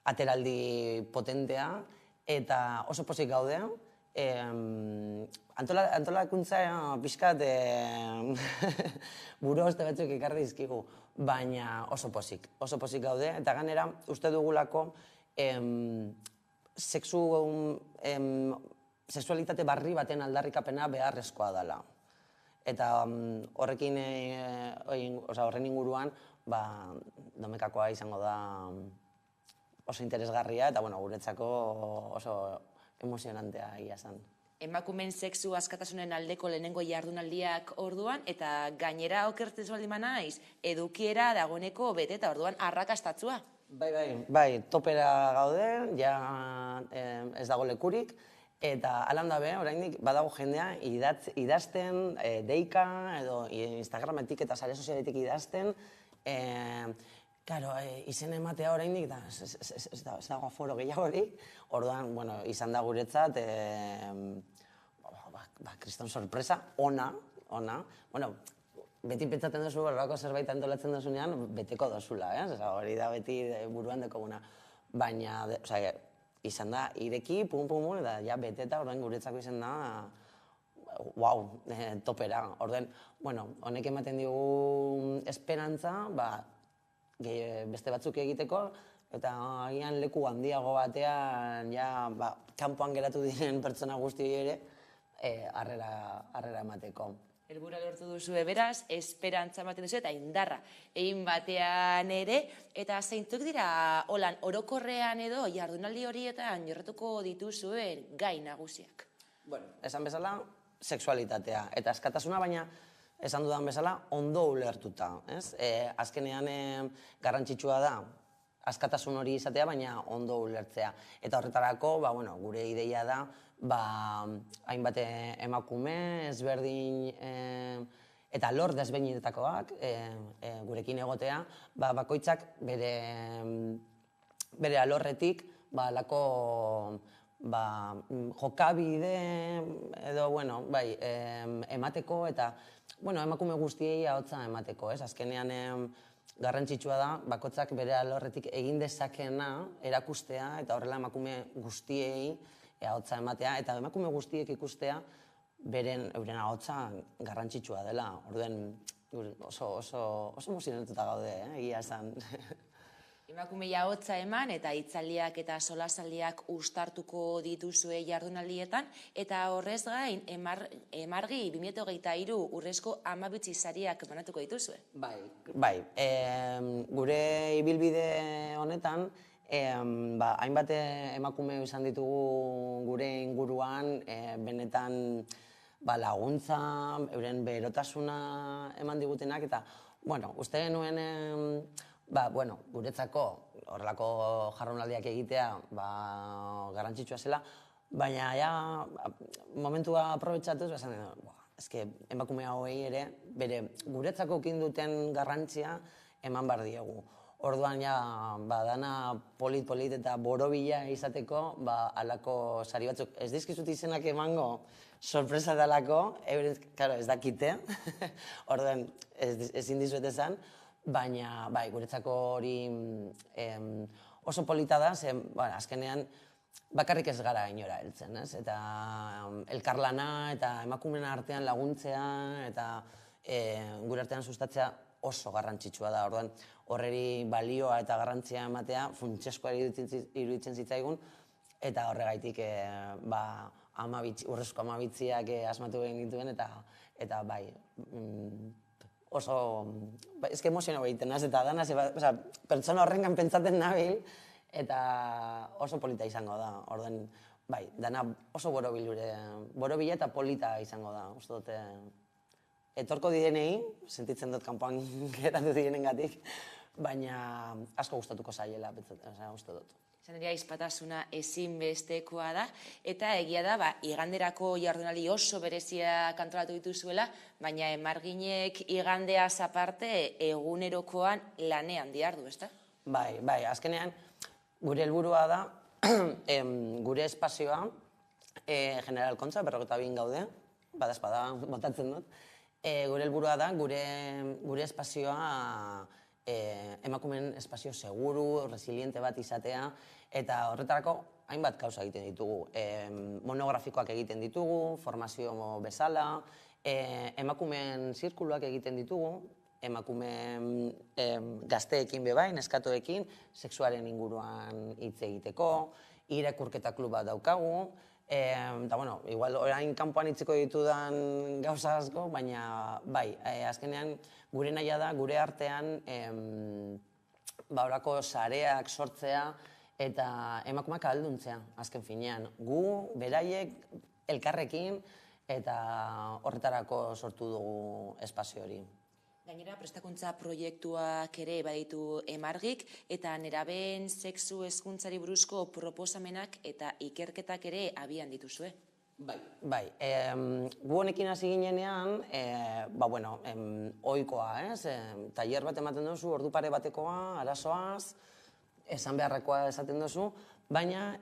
ateraldi potentea, eta oso pozik gaude. Antolakuntza pixkat buru oste batzuk ekarri dizkigu, baina oso pozik gaude, eta ganera uste dugulako sexualitate barri baten aldarrikapena beharrezkoa dela. Eta horrekin, horren inguruan, domekakoa izango da oso interesgarria, eta guretzako oso emozionantea egia zen. Emakumeen sexu askatasunen aldeko lehenengo jardunaldiak orduan, eta gainera okertzen baldin banaiz, edukiera dagoeneko bete eta orduan arrakastatzua. Bai, topera gaude, ja ez dago lekurik, eta alan dabe, oraindik badago jendea idazten, deika, edo Instagrametik eta sare sozialetik idazten, izen ematea oraindik, ez dago aforo gehiagorik, orduan, izan da guretzat, kriston sorpresa, ona, beti pentsatzen duzu, horrelako zerbait antolatzen duzunean, beteko dozula, hori da beti buruan dekoguna. Baina, izan da, ireki, pum, eta ja beteta, orduan guretzako izan da, topera. Orduan, honek ematen digu esperantza, beste batzuk egiteko, eta agian leku handiago batean, kanpoan geratu diren pertsona guzti ere, harrera emateko. Helburua lortu duzu beraz, esperantza ematen duzu eta indarra egin batean ere, eta zeintzuk dira holan orokorrean edo jardunaldi horietan jorratuko dituzuen gai nagusiak? Esan bezala, sexualitatea eta askatasuna, baina esan dudan bezala, ondo ulertuta. Azkenean garrantzitsua da, askatasun hori izatea, baina ondo ulertzea. Eta horretarako, gure ideia da, hainbat emakume, ezberdin, eta lor desberdinetakoak gurekin egotea, bakoitzak bere alorretik, alako jokabide edo, emateko, eta emakume guztiei ahotsa emateko, azkenean garrantzitsua da, bakoitzak bere alorretik egin dezakena erakustea, eta horrela emakume guztiei ahotsa ematea, eta emakume guztiek ikustea euren ahotsa garrantzitsua dela. Orduan oso emozionatuta gaude, egia esan. Emakume ahotsa eman eta hitzaldiak eta solasaldiak uztartuko dituzue jardunaldietan, eta horrez gain, Emargi 2023 urrezko 12 sariak banatuko dituzue. Bai, gure ibilbide honetan, hainbat emakume izan ditugu gure inguruan, benetan laguntza, euren berotasuna eman digutenak, eta, uste genuen, guretzako horrelako jardunaldiak egitea garrantzitsua zela, baina momentua aprobetxatuz, emakume hauei ere, guretzako duten garrantzia eman behar diegu. Orduan, dana polit eta borobila izateko, alako sari batzuk. Ez dizkizut izenak emango sorpresa dalako, ez dakite, orduan ezin dizuet esan, baina guretzako hori oso polita da, azkenean bakarrik ez gara inora heltzen, eta elkarlana eta emakumeen artean laguntzea eta gure artean sustatzea oso garrantzitsua da. Orduan, horreri balioa eta garrantzia ematea funtsezkoa iruditzen zitzaigun, eta horregaitik urrezko 12 asmatu egin dituen, eta oso, emozionago egiten naz, eta danaz, pertsona horrengan pentsatzen nabil, eta oso polita izango da. Orduan, dana oso borobila eta polita izango da, uste dute. Etorko direnei, sentitzen dut kanpoan geratu direnengatik, baina asko gustatuko zaiela, uste dut. Zaneria izpatasuna ezinbestekoa da, eta egia da, iganderako jardunaldi oso berezia antolatu dituzuela, baina Emarginek igandeaz aparte egunerokoan lanean dihardu, ezta? Bai, azkenean gure helburua da, gure espazioa, General Kontza, 42 gaude, badazpada botatzen dut, gure helburua da, gure espazioa emakumeen espazio seguru, resiliente bat izatea, eta horretarako hainbat kausa egiten ditugu. Monografikoak egiten ditugu, formazio bezala, emakumeen zirkuluak egiten ditugu, emakumeen gazteekin bebain, neskatoekin, sexuaren inguruan hitz egiteko, irakurketa klub bat daukagu, eta, igual orain kanpoan hitzeko ditudan gauza asko, baina, azkenean gure nahia da, gure artean, horako sareak sortzea eta emakumeak ahalduntzea, azken finean. Gu, beraiek, elkarrekin, eta horretarako sortu dugu espazio hori. Gainera, prestakuntza proiektuak ere baditu Emargik, eta nerabeen sexu hezkuntzari buruzko proposamenak eta ikerketak ere abian dituzue. Bai, gu honekin hasi ginenean, ohikoa, tailer bat ematen duzu, ordu pare batekoa, arazoaz, esan beharrekoa esaten duzu, baina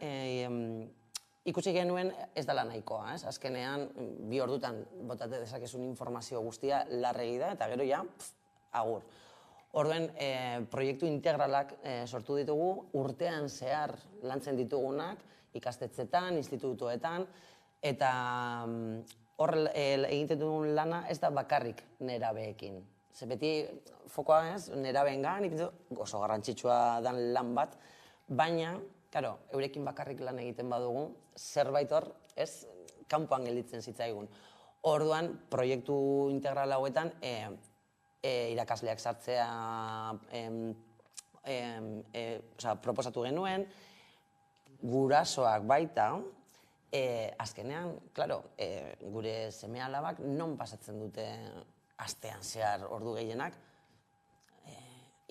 ikusi genuen ez dela nahikoa, ez? Azkenean, 2 ordutan botate dezakezun informazio guztia larregi da, eta gero ja, agur. Orduen, proiektu integralak sortu ditugu, urtean zehar lantzen ditugunak, ikastetzetan, institutuetan, eta hor egiten dugun lana ez da bakarrik nerabeekin. Ze beti fokoa ez, nerabeengan, oso garrantzitsua dan lan bat, baina, claro, eurekin bakarrik lan egiten badugu, zerbait hor, ez, kanpoan gelditzen zitzaigun. Orduan, proiektu integral hauetan, irakasleak sartzea proposatu genuen, gurasoak baita, azkenean, claro, gure seme-alabak non pasatzen dute astean zehar ordu gehienak,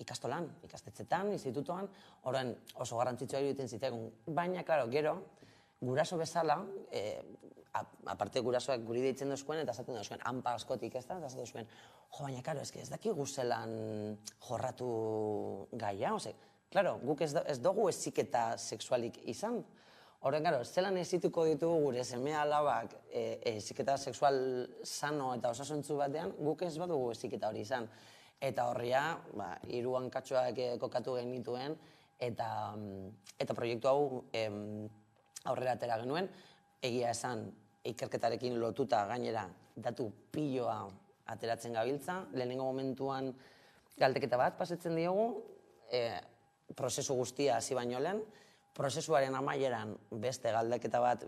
ikastolan, ikastetzetan, institutoan, orain oso garrantzitsua iruditzen zitzaigun. Baina, claro, gero, guraso bezala, aparte gurasoak guri deitzen duzuen, eta esaten duzuen, hanpa askotik ez da, eta esaten duzuen, baina, claro, ez dakigu zelan jorratu gaia, claro, guk ez dugu heziketa sexualik izan. Horren, claro, zelan hezituko ditugu gure seme-alabak heziketa sexual sano eta osasuntzu batean, guk ez badugu heziketa hori izan. Eta horria, 3 hankatxoak kokatu genituen, eta proiektu hau aurrera atera genuen, egia esan ikerketarekin lotuta gainera datu piloa ateratzen gabiltza, lehenengo momentuan galdeketa bat pasetzen diogu, prozesu guztia hasi baino lehen, prozesuaren amaieran beste galdeketa bat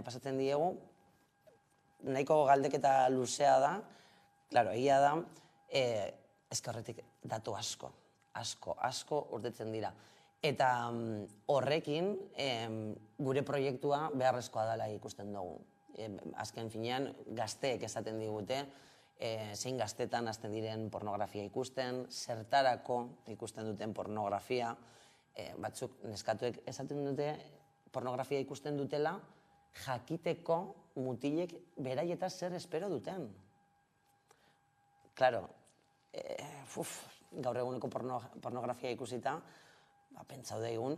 pasatzen diegu, nahiko galdeketa luzea da, claro, egia da, ezkerretik datu asko urtetzen dira. Eta horrekin gure proiektua beharrezkoa dela ikusten dugu. Azken finean, gazteek esaten digute, zein gaztetan hasten diren pornografia ikusten, zertarako ikusten duten pornografia, batzuk neskatuek esaten dute pornografia ikusten dutela jakiteko mutilek beraietaz zer espero duten. Claro, gaur eguneko pornografia ikusita, pentsau daigun,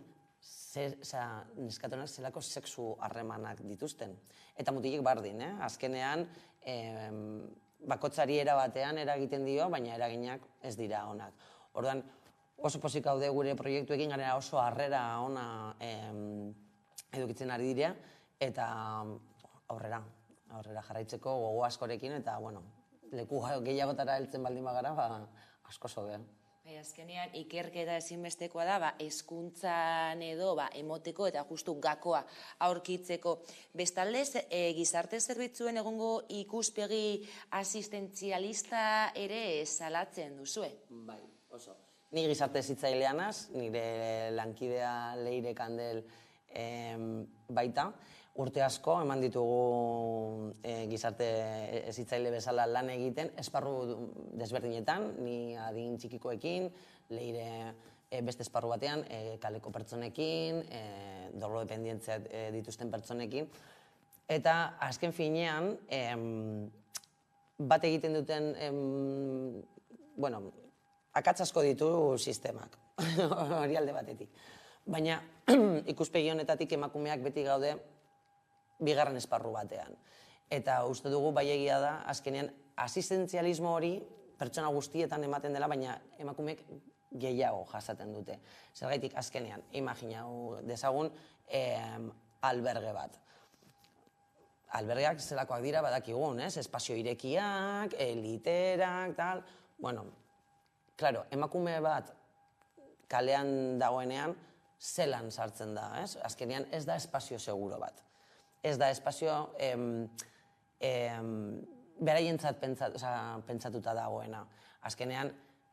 neskatonak zelako sexu harremanak dituzten. Eta mutilek bardin, azkenean, bakotzari erabatean eragiten dio, baina eraginak ez dira onak. Orduan, oso pozik gaude gure proiektuekin, gara oso harrera ona edukitzen ari dira, eta aurrera jarraitzeko gogo askorekin, eta, bueno, leku gehiagotara heltzen baldin bagara, asko zobe. Azkenean, ikerketa ezinbestekoa da, hezkuntzan edo emoteko eta justu gakoa aurkitzeko. Bestaldez, gizarte zerbitzuen egongo ikuspegi asistentzialista ere salatzen duzue? Bai, oso. Ni gizarte hezitzailean naiz, nire lankidea Leire Kandel baita. Urte asko eman ditugu gizarte hezitzaile bezala lan egiten, esparru desberdinetan, ni adin txikikoekin, Leire beste esparru batean, kaleko pertsonekin, drogodependentzia dituzten pertsonekin. Eta azken finean, bat egiten duten, bueno, akats asko ditu sistemak, hori alde batetik. Baina ikuspegi honetatik emakumeak beti gaude bigarren esparru batean. Eta uste dugu bai egia da, azkenean asistentzialismo hori pertsona guztietan ematen dela, baina emakumeek gehiago jasaten dute. Zergaitik azkenean, imaginau dezagun alberge bat. Albergeak zelakoak dira badakigun, espazio irekiak, literak, tal. Bueno, claro, emakume bat kalean dagoenean zelan sartzen da, azkenean ez da espazio seguro bat. Ez da espazio beraientzat pentsatuta dagoena. Azkenean,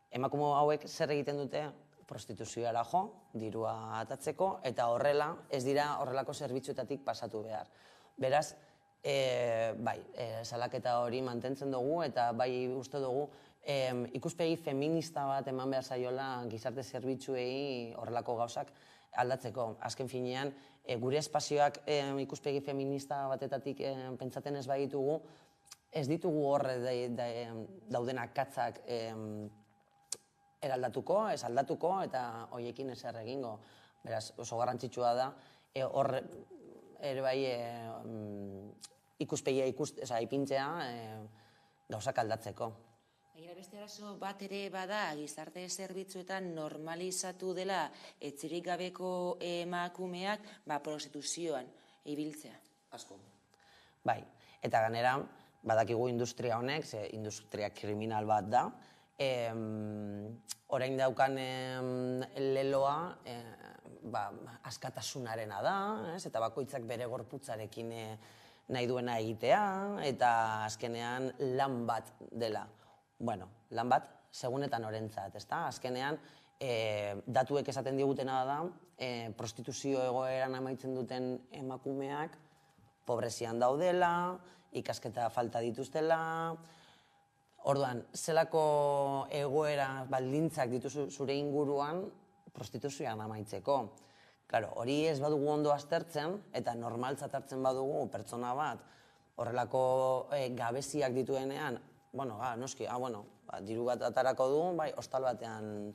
emakume hauek zer egiten dute prostituzioara jo, dirua atatzeko, eta horrela ez dira horrelako zerbitzuetatik pasatu behar. Beraz, bai, salaketa hori mantentzen dugu, eta bai uste dugu ikuspegi feminista bat eman behar zaiola gizarte zerbitzuei horrelako gauzak aldatzeko. Azken finean, gure espazioak ikuspegi feminista batetatik pentsaten ez baditugu, ez ditugu horre dauden akatzak eraldatuko, ez aldatuko, eta horiekin ezer egingo. Beraz, oso garrantzitsua da, ere bai ikuspegia ipintzea gauzak aldatzeko. Gainera beste arazo bat ere bada gizarte zerbitzuetan normalizatu dela etxerik gabeko emakumeak prostituzioan ibiltzea. Asko. Bai, eta ganera badakigu industria honek, industria kriminal bat da, orain daukan leloa askatasunarena da, eta bakoitzak bere gorputzarekin nahi duena egitea, eta azkenean lan bat dela. Bueno, lan bat segunetan orentzat, ezta? Azkenean datuek esaten digutena da, prostituzio egoeran amaitzen duten emakumeak pobrezian daudela, ikasketa falta dituztela. Orduan, zelako egoera baldintzak dituzu zure inguruan prostituzioan amaitzeko. Claro, hori ez badugu ondo aztertzen eta normaltzat hartzen badugu pertsona bat horrelako gabeziak dituenean, noski, diru bat atarako du, hostal batean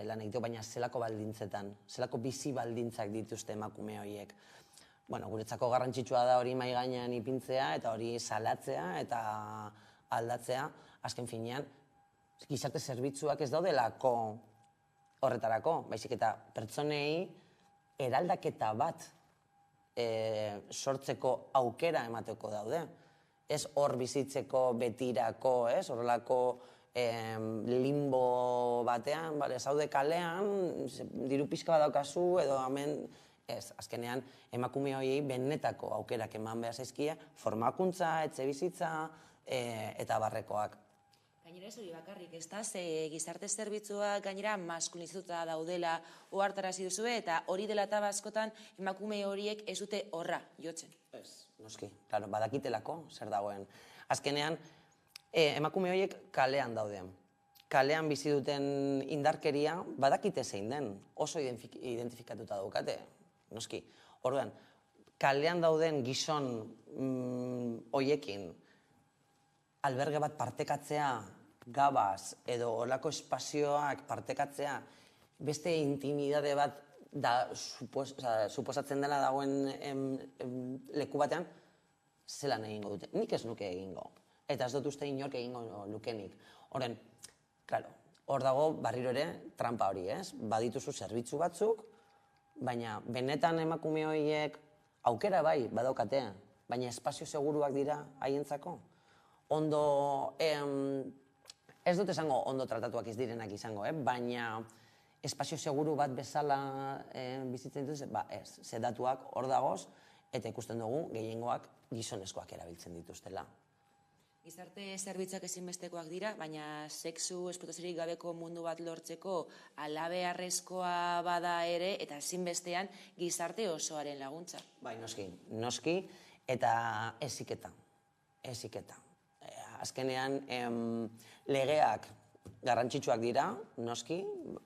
lan egiteko, baina zelako baldintzetan, zelako bizi baldintzak dituzte emakume horiek. Guretzako garrantzitsua da hori mahai gainean ipintzea eta hori salatzea eta aldatzea, azken finean, gizarte zerbitzuak ez daudelako horretarako, baizik eta pertsonei eraldaketa bat sortzeko aukera emateko daude. Ez hor bizitzeko betirako, horrelako limbo batean, zaude kalean, diru pixka bat daukazu, edo hemen, ez, azkenean emakume horiei benetako aukerak eman behar zaizkie, formakuntza, etxe bizitza, eta barrekoak. Gainera ez hori bakarrik, ez da, gizarte zerbitzuak gainera maskulinizatuta daudela ohartarazi duzue, eta hori dela eta askotan emakume horiek ez dute horra jotzen. Ez, noski, claro, badakitelako zer dagoen. Azkenean, emakume horiek kalean daude. Kalean bizi duten indarkeria badakite zein den, oso identifikatuta daukate, noski. Orduan, kalean dauden gizon horiekin alberge bat partekatzea, gabaz, edo olako espazioak partekatzea, beste intimidade bat suposatzen dela dagoen leku batean, zelan egingo dute. Nik ez nuke egingo. Eta ez dut uste inork egingo lukenik. Horren, claro, hor dago barriro ere trampa hori, ez? Badituzu zerbitzu batzuk, baina benetan emakume horiek aukera bai badaukate, baina espazio seguruak dira haientzako. Ondo, ez dut esango ondo tratatuak ez direnak izango, baina espazio seguru bat bezala bizitzen dituz, ez, zedatuak hor dagoz, eta ikusten dugu gehiengoak gizonezkoak erabiltzen dituztela. Gizarte zerbitzuak ezinbestekoak dira, baina sexu esplotaziorik gabeko mundu bat lortzeko halabeharrezkoa bada ere, eta ezinbestean gizarte osoaren laguntza. Bai, noski, eta heziketa. Azkenean, legeak garrantzitsuak dira, noski,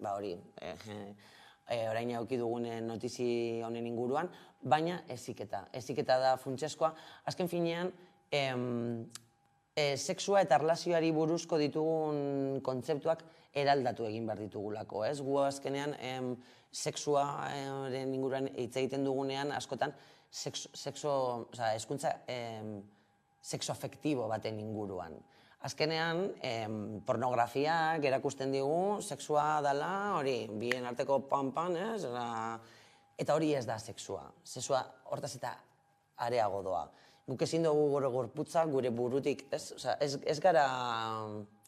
hori, orain eduki dugun notizi honen inguruan, baina heziketa. Heziketa da funtsezkoa. Azken finean, sexua eta erlazioari buruzko ditugun kontzeptuak eraldatu egin behar ditugulako, ez? Gu azkenean, sexuaren inguruan hitz egiten dugunean, askotan, hezkuntza sexoafektibo baten inguruan. Azkenean, pornografiak erakusten digu, sexua dela, hori, bien arteko pan-pan, ez? Eta hori ez da sexua. Sexua hortaz eta areago doa. Guk ezin dugu gure gorputza, gure burutik, ez?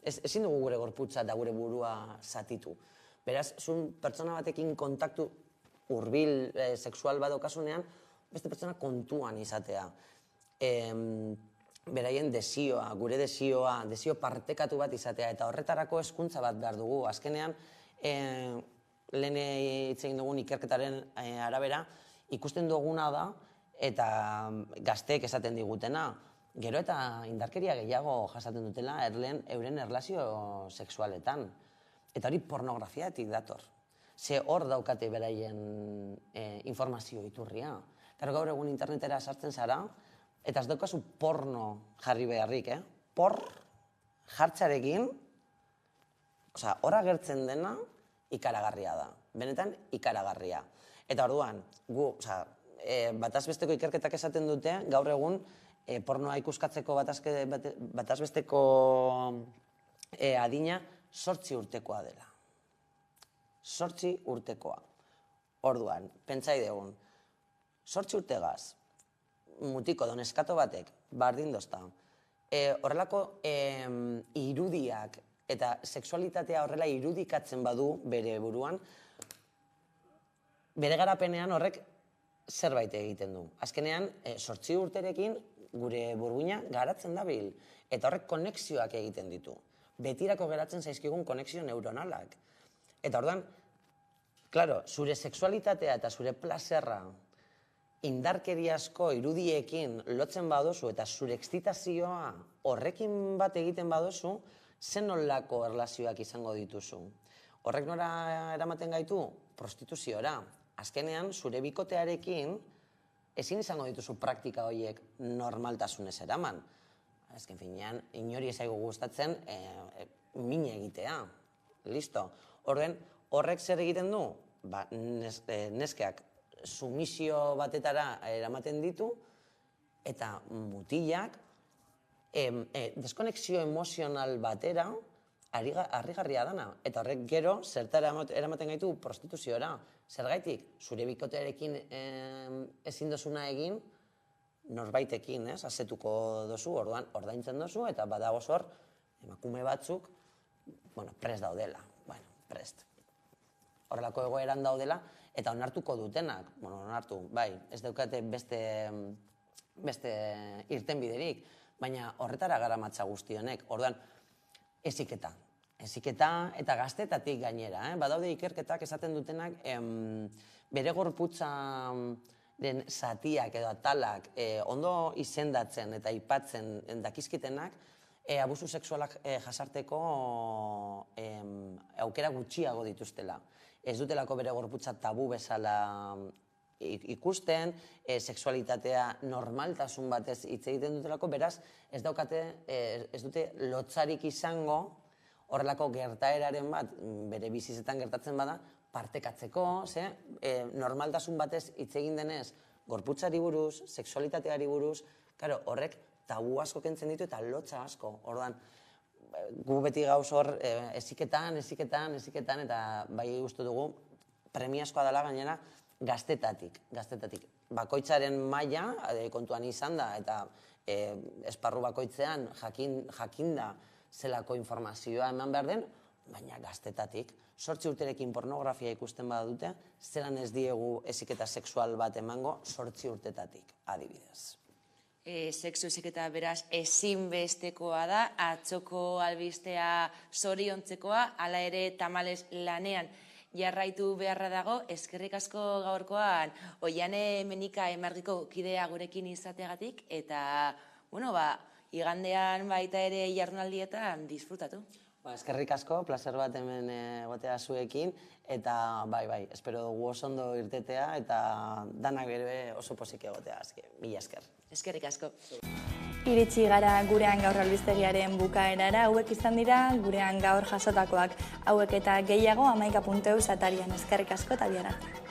Ezin dugu gure gorputza eta gure burua zatitu. Beraz, zun pertsona batekin kontaktu hurbil sexual bat daukasunean, beste pertsona kontuan izatea. Beraien desioa, gure desioa, desio partekatu bat izatea, eta horretarako hezkuntza bat behar dugu. Azkenean, lehen hitz egin dugun ikerketaren arabera, ikusten duguna da, eta gazteek esaten digutena, gero eta indarkeria gehiago jasaten dutela euren erlazio sexualetan. Eta hori pornografiatik dator. Ze hor daukate beraien informazio iturria. Gaur egun internetera sartzen zara, eta ez daukazu porno jarri beharrik, Por jartzarekin, hor agertzen dena ikaragarria da. Benetan ikaragarria. Eta orduan, gu, batazbesteko ikerketak esaten dute, gaur egun, pornoa ikuskatzeko batazbesteko adina 8 urtekoa dela. 8 urtekoa. Orduan, pentsai degun, 8 urtegaz, mutiko neskato batek, bardin dozta, horrelako irudiak eta sexualitatea horrela irudikatzen badu bere buruan, bere garapenean horrek zerbait egiten du. Azkenean, 8 urterekin gure burbuina garatzen dabil, eta horrek konexioak egiten ditu. Betirako geratzen zaizkigun konexio neuronalak. Eta orduan, klaro, zure sexualitatea eta zure plazerra indarkeriazko irudiekin lotzen badozu eta zure excitazioa horrekin bat egiten badozu, zen nolako erlazioak izango dituzu. Horrek nora eramaten gaitu? Prostituziora. Azkenean, zure bikotearekin ezin izango dituzu praktika horiek normaltasunez eraman. Azken finean, inori ezaigu gustatzen min egitea. Listo. Horrek zer egiten du? Neskeak sumisio batetara eramaten ditu eta mutilak deskonexio emozional batera harrigarria dana. Eta horrek gero zertara eramaten gaitu prostituziora. Zergaitik, zure bikotearekin ezin dozuna egin, norbaitekin, asetuko dozu, orduan ordaintzen dozu, eta badagoz hor, emakume batzuk, prest daudela. Prest. Horrelako egoeran daudela, eta onartuko dutenak, onartu, bai, ez daukate beste irtenbiderik, baina horretara garamatza guztionek. Orduan, heziketa. Heziketa eta gaztetatik gainera. Badaude ikerketak esaten dutenak bere gorputzaren zatiak edo atalak ondo izendatzen eta aipatzen dakizkitenak abusu sexualak jasarteko aukera gutxiago dituztela. Ez dutelako bere gorputza tabu bezala ikusten, sexualitatea normaltasun batez hitz egiten dutelako, beraz ez dute lotzarik izango horrelako gertaeraren bat, bere bizizetan gertatzen bada, partekatzeko, normaltasun batez hitz egin denez, gorputzari buruz, sexualitateari buruz, horrek tabu asko kentzen ditu eta lotza asko. Orduan, gu beti gauz hor, heziketan, eta bai uste dugu, premiazkoa dela gainera, gaztetatik. Bakoitzaren maila, kontuan izan da, eta esparru bakoitzean jakinda, zelako informazioa eman behar den, baina gaztetatik. 8 urterekin pornografia ikusten badute, zelan ez diegu heziketa sexual bat emango 8 urtetatik, adibidez. Sexu heziketa beraz ezinbestekoa da, atzoko albistea zoriontzekoa, hala ere tamalez lanean jarraitu beharra dago. Eskerrik asko gaurkoan Oiane Menika Emargiko kidea gurekin izateagatik, eta, igandean baita ere jardunaldietan disfrutatu. Eskerrik asko, placer bat hemen egotea zuekin, eta bai, espero dugu oso ondo irtetea, eta danak bere oso pozik egotea, mila esker. Eskerrik asko. Iritsi gara gurean gaur albistegiaren bukaerara, hauek izan dira gurean gaur jasotakoak, hauek eta gehiago 11.eus atarian. Eskerrik asko eta bihar arte.